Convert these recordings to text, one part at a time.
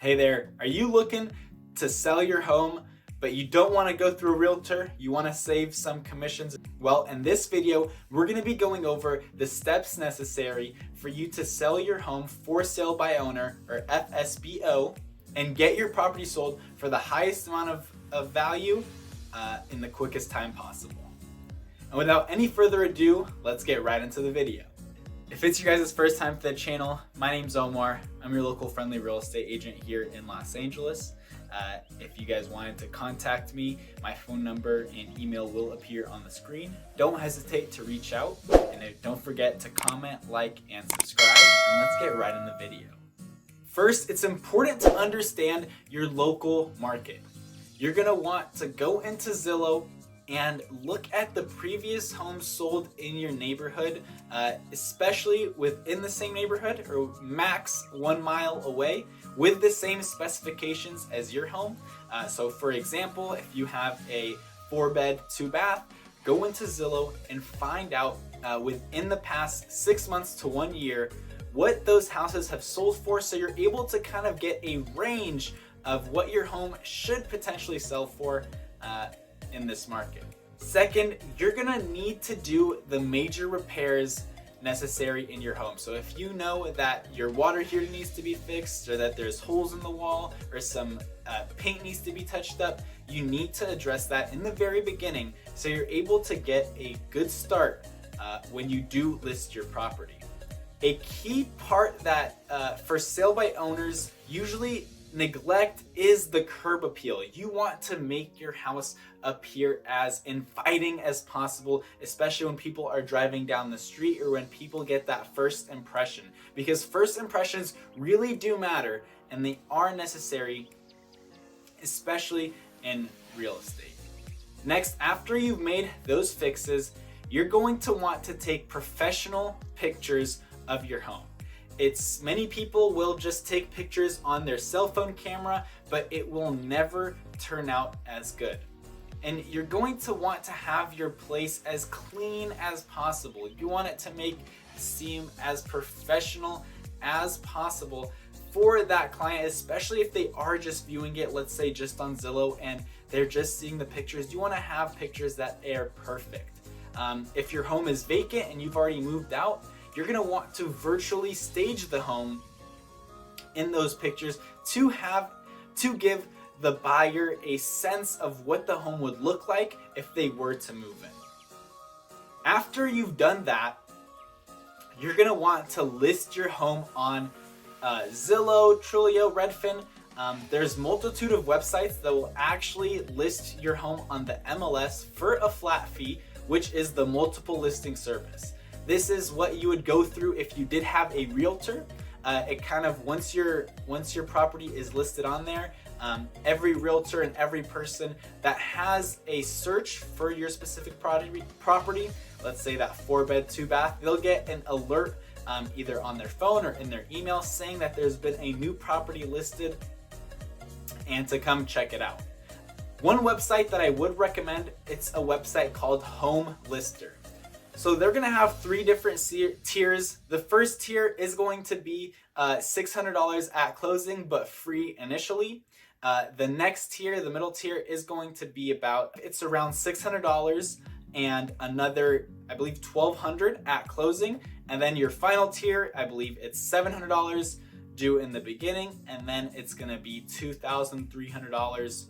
Hey there, are you looking to sell your home, but you don't want to go through a realtor? You want to save some commissions? Well, in this video, we're going to be going over the steps necessary for you to sell your home for sale by owner, or FSBO, and get your property sold for the highest amount of value in the quickest time possible. And without any further ado, let's get right into the video. If it's your guys' first time to the channel, my name's Omar. I'm your local friendly real estate agent here in Los Angeles. If you guys wanted to contact me, my phone number and email will appear on the screen. Don't hesitate to reach out, and don't forget to comment, like, and subscribe, and let's get right in the video. First, it's important to understand your local market. You're gonna want to go into Zillow and look at the previous homes sold in your neighborhood, especially within the same neighborhood or max 1 mile away with the same specifications as your home. So for example, if you have a 4-bed, 2-bath, go into Zillow and find out within the past 6 months to 1 year what those houses have sold for, so you're able to kind of get a range of what your home should potentially sell for in this market. Second, you're gonna need to do the major repairs necessary in your home. So if you know that your water heater needs to be fixed, or that there's holes in the wall, or some paint needs to be touched up, you need to address that in the very beginning so you're able to get a good start when you do list your property. A key part that for sale by owners usually neglect is the curb appeal. You want to make your house appear as inviting as possible, especially when people are driving down the street or when people get that first impression, because first impressions really do matter and they are necessary, especially in real estate. Next, after you've made those fixes, you're going to want to take professional pictures of your home. Many people will just take pictures on their cell phone camera, but it will never turn out as good. And you're going to want to have your place as clean as possible. You want it to seem as professional as possible for that client, especially if they are just viewing it, let's say just on Zillow, and they're just seeing the pictures. You want to have pictures that are perfect. If your home is vacant and you've already moved out, you're gonna want to virtually stage the home in those pictures to give the buyer a sense of what the home would look like if they were to move in. After you've done that, you're gonna want to list your home on Zillow, Trulia, Redfin. There's multitude of websites that will actually list your home on the MLS for a flat fee, which is the multiple listing service. This is what you would go through if you did have a realtor. It kind of, once your property is listed on there, every realtor and every person that has a search for your specific property, let's say that 4-bed, 2-bath, they'll get an alert either on their phone or in their email saying that there's been a new property listed and to come check it out. One website that I would recommend, it's a website called Home Lister. So they're gonna have 3 different tiers. The first tier is going to be $600 at closing, but free initially. The next tier, the middle tier, is going to be it's around $600 and another, I believe, $1,200 at closing. And then your final tier, I believe it's $700 due in the beginning, and then it's gonna be $2,300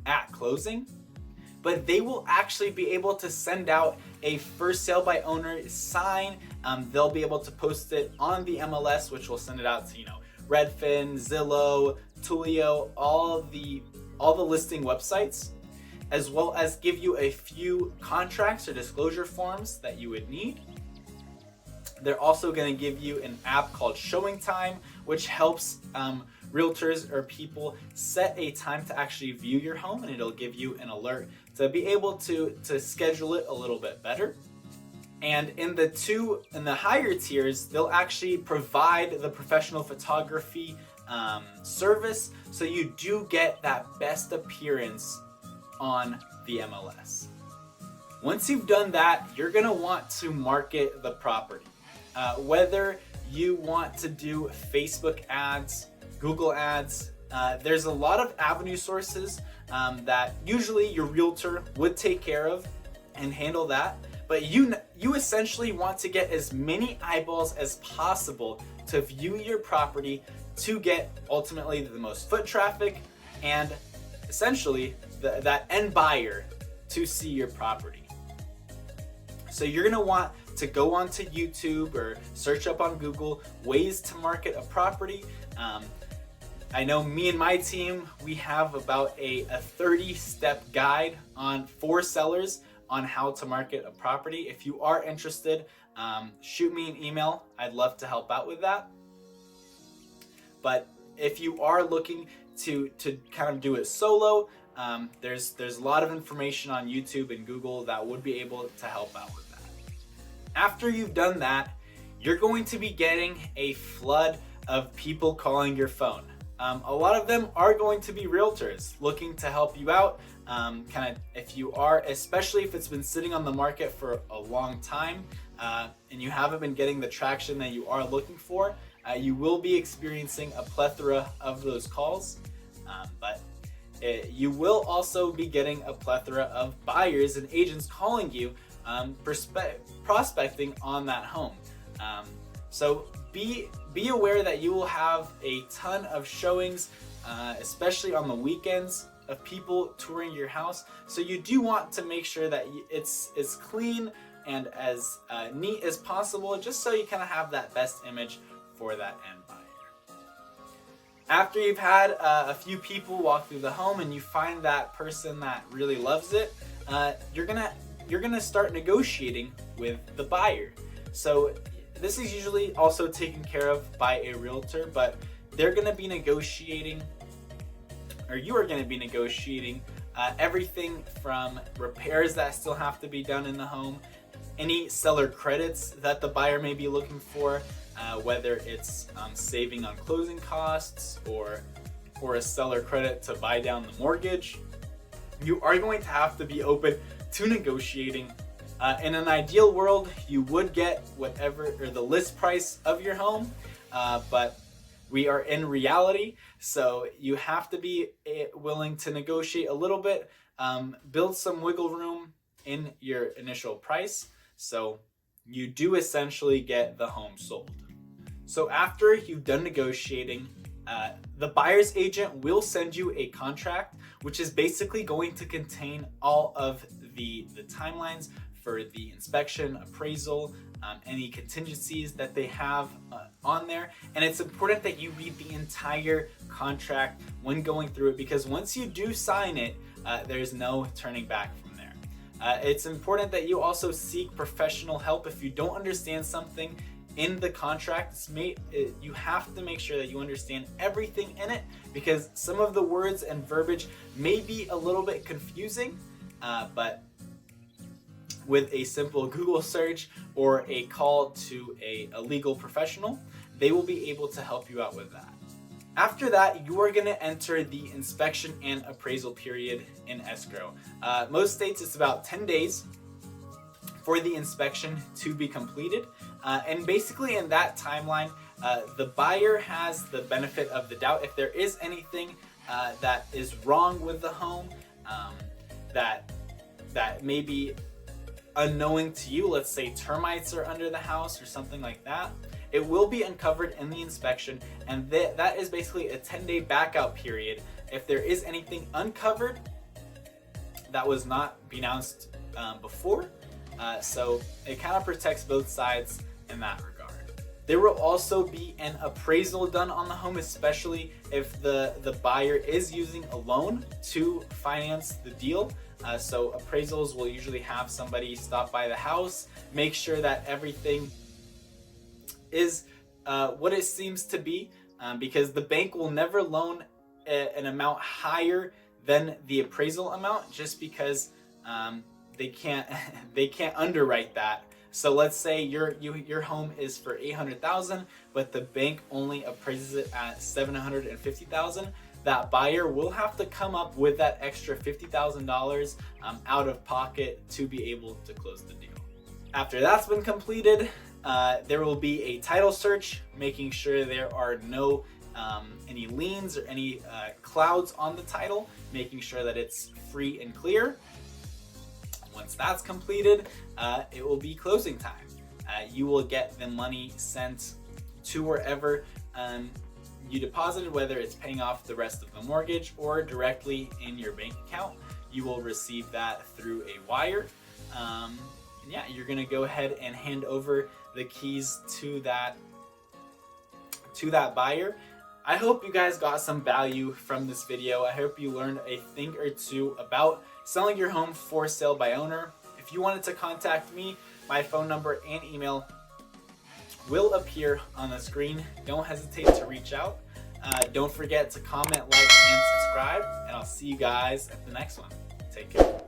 at closing. But they will actually be able to send out a first sale by owner sign. They'll be able to post it on the MLS, which will send it out to, Redfin, Zillow, Tulio, all the listing websites, as well as give you a few contracts or disclosure forms that you would need. They're also going to give you an app called Showing Time, which helps realtors or people set a time to actually view your home, and it'll give you an alert to be able to schedule it a little bit better. And in the higher tiers, they'll actually provide the professional photography service, so you do get that best appearance on the MLS. Once you've done that, you're gonna want to market the property. Whether you want to do Facebook ads Google ads. There's a lot of avenue sources that usually your realtor would take care of and handle that. But you essentially want to get as many eyeballs as possible to view your property to get ultimately the most foot traffic and essentially that end buyer to see your property. So you're gonna want to go onto YouTube or search up on Google ways to market a property. I know me and my team, we have about a 30-step guide for sellers on how to market a property. If you are interested, shoot me an email. I'd love to help out with that. But if you are looking to kind of do it solo, there's a lot of information on YouTube and Google that would be able to help out with that. After you've done that, you're going to be getting a flood of people calling your phone. A lot of them are going to be realtors looking to help you out. If you are, especially if it's been sitting on the market for a long time and you haven't been getting the traction that you are looking for, you will be experiencing a plethora of those calls. You will also be getting a plethora of buyers and agents calling you, prospecting on that home. So be aware that you will have a ton of showings, especially on the weekends, of people touring your house. So you do want to make sure that it's as clean and as neat as possible, just so you kind of have that best image for that end buyer. After you've had a few people walk through the home and you find that person that really loves it, you're gonna start negotiating with the buyer. So this is usually also taken care of by a realtor, but they're gonna be negotiating, or you are gonna be negotiating everything from repairs that still have to be done in the home, any seller credits that the buyer may be looking for, whether it's saving on closing costs or a seller credit to buy down the mortgage. You are going to have to be open to negotiating. In an ideal world, you would get whatever or the list price of your home, but we are in reality, so you have to be willing to negotiate a little bit, build some wiggle room in your initial price, so you do essentially get the home sold. So after you've done negotiating, the buyer's agent will send you a contract, which is basically going to contain all of the timelines for the inspection, appraisal, any contingencies that they have on there. And it's important that you read the entire contract when going through it, because once you do sign it, there's no turning back from there. It's important that you also seek professional help if you don't understand something in the contract. You have to make sure that you understand everything in it, because some of the words and verbiage may be a little bit confusing, but with a simple Google search or a call to a legal professional, they will be able to help you out with that. After that, you are going to enter the inspection and appraisal period in escrow. Most states it's about 10 days for the inspection to be completed. And basically in that timeline, the buyer has the benefit of the doubt. If there is anything that is wrong with the home, that may be unknowing to you, let's say termites are under the house or something like that, it will be uncovered in the inspection, and that is basically a 10-day backout period. If there is anything uncovered that was not announced before, so it kind of protects both sides in that regard. There will also be an appraisal done on the home, especially if the buyer is using a loan to finance the deal. So appraisals will usually have somebody stop by the house, make sure that everything is what it seems to be, because the bank will never loan an amount higher than the appraisal amount, just because they can't underwrite that. So let's say your home is for $800,000, but the bank only appraises it at $750,000. That buyer will have to come up with that extra $50,000 out of pocket to be able to close the deal. After that's been completed, there will be a title search, making sure there are no any liens or any clouds on the title, making sure that it's free and clear. Once that's completed, it will be closing time. You will get the money sent to wherever you deposited, whether it's paying off the rest of the mortgage or directly in your bank account. You will receive that through a wire. And yeah, you're gonna go ahead and hand over the keys to that buyer. I hope you guys got some value from this video. I hope you learned a thing or two about selling your home for sale by owner. If you wanted to contact me, my phone number and email will appear on the screen. Don't hesitate to reach out. Don't forget to comment, like, and subscribe, and I'll see you guys at the next one. Take care.